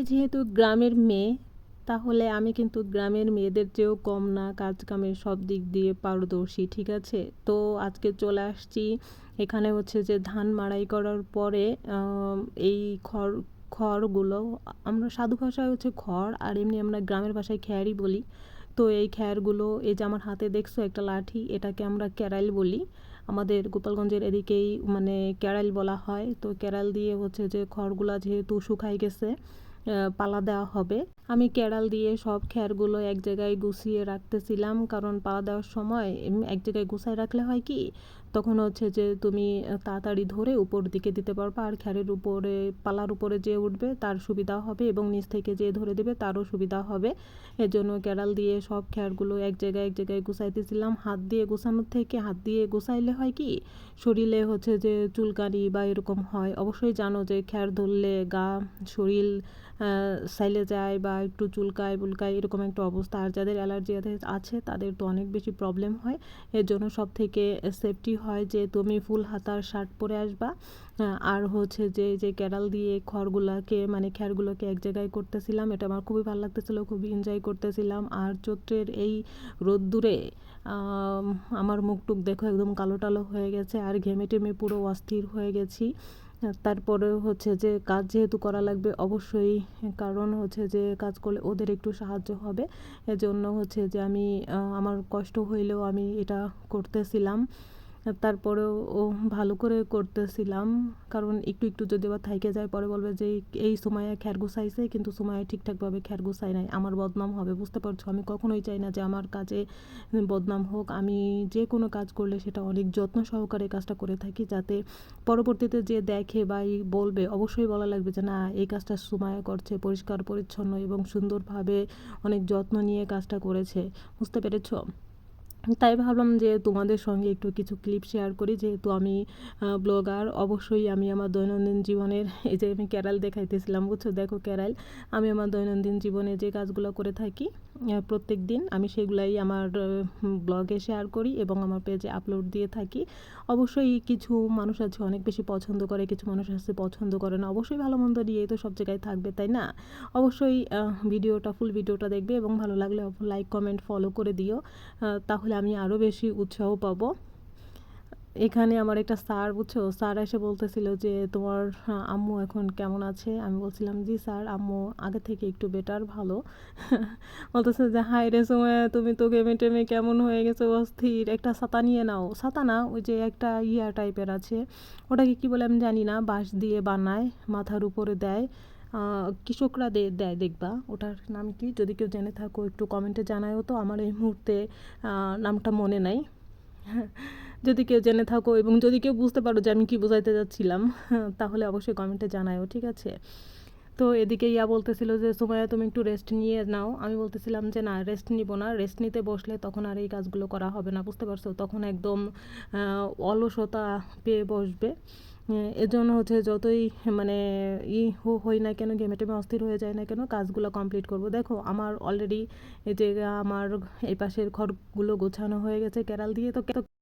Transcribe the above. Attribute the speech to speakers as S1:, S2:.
S1: যেহেতু গ্রামের মেয়ে, তাহলে আমি কিন্তু গ্রামের মেয়েদের চেয়েও কম না কাজ কামের সব দিক দিয়ে পারদর্শী, ঠিক আছে? তো আজকে চলে আসছি এখানে হচ্ছে যে ধান মাড়াই করার পরে আম, এই খড়গুলো আমরা সাধু ভাষায় হচ্ছে খড়, আর এমনি আমরা গ্রামের ভাষায় খ্যারই বলি। তো এই খ্যারগুলো, এই যে আমার হাতে দেখছো একটা লাঠি, এটাকে আমরা ক্যারাইল বলি। আমাদের গোপালগঞ্জের এদিকেই মানে ক্যারাইল বলা হয়। তো ক্যারাইল দিয়ে হচ্ছে যে খড়গুলা যেহেতু শুকাই গেছে, পালা দেওয়া হবে। আমি ক্যারাল দিয়ে সব খ্যারগুলো এক জায়গায় গুছিয়ে রাখতেছিলাম, কারণ পালা দেওয়ার সময় এক জায়গায় গুছায় রাখলে হয় কি, তখন হচ্ছে যে তুমি তাড়াতাড়ি ধরে উপর দিকে দিতে পারবা, আর খ্যারের উপরে পালার উপরে যে উঠবে তার সুবিধা হবে, এবং নিচ থেকে যে ধরে দেবে তারও সুবিধা হবে। এজন্য ক্যারাল দিয়ে সব খ্যারগুলো এক জায়গায় গুছাইতেছিলাম। হাত দিয়ে গুছানোর থেকে হাত দিয়ে গুছাইলে হয় কি, শরীরে হচ্ছে যে চুলকানি বা এরকম হয়। অবশ্যই জানো যে খ্যার ধরলে গা, শরীর সাইলে যায় বা একটু চুলকায় বুলকায় এরকম একটা অবস্থা। আর যাদের অ্যালার্জি আছে তাদের তো অনেক বেশি প্রবলেম হয়। এর জন্য সব থেকে সেফটি হয় যে তুমি ফুল হাতার শার্ট পরে আসবা। আর হচ্ছে যে ক্যারাল দিয়ে খড়গুলাকে মানে খ্যারগুলোকে এক জায়গায় করতেছিলাম, এটা আমার খুবই ভালো লাগতেছিল, খুবই এনজয় করতেছিলাম। আর চৈত্রের এই রোদ্দুরে আম, আমার মুখ টুক দেখো একদম কালো টালো হয়ে গেছে, আর ঘেমে টেমে পুরো অস্থির হয়ে গেছি। তারপরে হচ্ছে যে কাজ যেহেতু করা লাগবে অবশ্যই, কারণ হচ্ছে যে কাজ করলে ওদের একটু সাহায্য হবে। এজন্য হচ্ছে যে আমি আমার কষ্ট হইলেও আমি এটা করতেছিলাম। তারপরেও ভালো করে করতেছিলাম, কারণ একটু একটু যদি আবার থাইকে যায় পরে বলবে যে এই সময়ে খ্যার গুছাইছে, কিন্তু সময়ে ঠিকঠাকভাবে খ্যার গুছাই নাই, আমার বদনাম হবে। বুঝতে পারছো, আমি কখনোই চাই না যে আমার কাজে বদনাম হোক। আমি যে কোনো কাজ করলে সেটা অনেক যত্ন সহকারে কাজটা করে থাকি, যাতে পরবর্তীতে যে দেখে বা বলবে, অবশ্যই বলা লাগবে যে না, এই কাজটা সুমায়া করছে, পরিষ্কার পরিচ্ছন্ন এবং সুন্দরভাবে অনেক যত্ন নিয়ে কাজটা করেছে। বুঝতে পেরেছো? তাই ভাবলাম যে তোমাদের সঙ্গে একটু কিছু ক্লিপ শেয়ার করি, যেহেতু আমি ব্লগার। অবশ্যই আমি আমার দৈনন্দিন জীবনের এই যে আমি ক্যারাল দেখাইতেছিলাম, বুঝছো, দেখো ক্যারাল। আমি আমার দৈনন্দিন জীবনে যে কাজগুলো করে থাকি প্রত্যেক দিন, আমি সেগুলাই আমার ব্লগে শেয়ার করি এবং আমার পেজে আপলোড দিয়ে থাকি। অবশ্যই কিছু মানুষ আছে অনেক বেশি পছন্দ করে, কিছু মানুষ আছে পছন্দ করে না। অবশ্যই ভালো মন্দ নিয়েই তো সব জায়গায় থাকবে, তাই না? অবশ্যই ফুল ভিডিওটা দেখবে, এবং ভালো লাগলে লাইক কমেন্ট ফলো করে দিও, তাহলে আমি আরও বেশি উৎসাহ পাবো। এখানে আমার একটা স্যার, বুঝছো, স্যার এসে বলতেছিল যে তোমার আম্মু এখন কেমন আছে? আমি বলছিলাম জি স্যার, আম্মু আগে থেকে একটু বেটার, ভালো। বলতেছে যে হাই রে সময়, তুমি তো গেমে টেমে কেমন হয়ে গেছো, অস্থির, একটা ছাতা নিয়ে নাও। ছাতা না, ওই যে একটা ইয়া টাইপের আছে, ওটাকে কি বলে আমি জানি না, বাঁশ দিয়ে বানায়, মাথার উপরে দেয়, কৃষকরা দেয় দেখবা, ওটার নাম কি, যদি কেউ জেনে থাকো একটু কমেন্টে জানায়ও তো, আমার এই মুহূর্তে নামটা মনে নাই। যদি কেউ জেনে থাকো এবং যদি কেউ বুঝতে পারো যে আমি কি বোঝাইতে যাচ্ছিলাম, তাহলে অবশ্যই কমেন্টে জানায়ও, ঠিক আছে? তো এদিকে ইয়া বলতেছিল যে সুমাইয়া তুমি একটু রেস্ট নিয়ে নাও। আমি বলতেছিলাম যে না, রেস্ট নিব না, রেস্ট নিতে বসলে তখন আর এই কাজগুলো করা হবে না, বুঝতে পারছো? তখন একদম অলসতা পেয়ে বসবে। এজন্য হচ্ছে যতই মানে হই না কেন, ঘেমে টেমে অস্থির হয়ে যায় না কেন, কাজগুলো কমপ্লিট করব। দেখো আমার অলরেডি এই যে আমার এই পাশের ঘরগুলো গোছানো হয়ে গেছে ক্যারাল দিয়ে। তো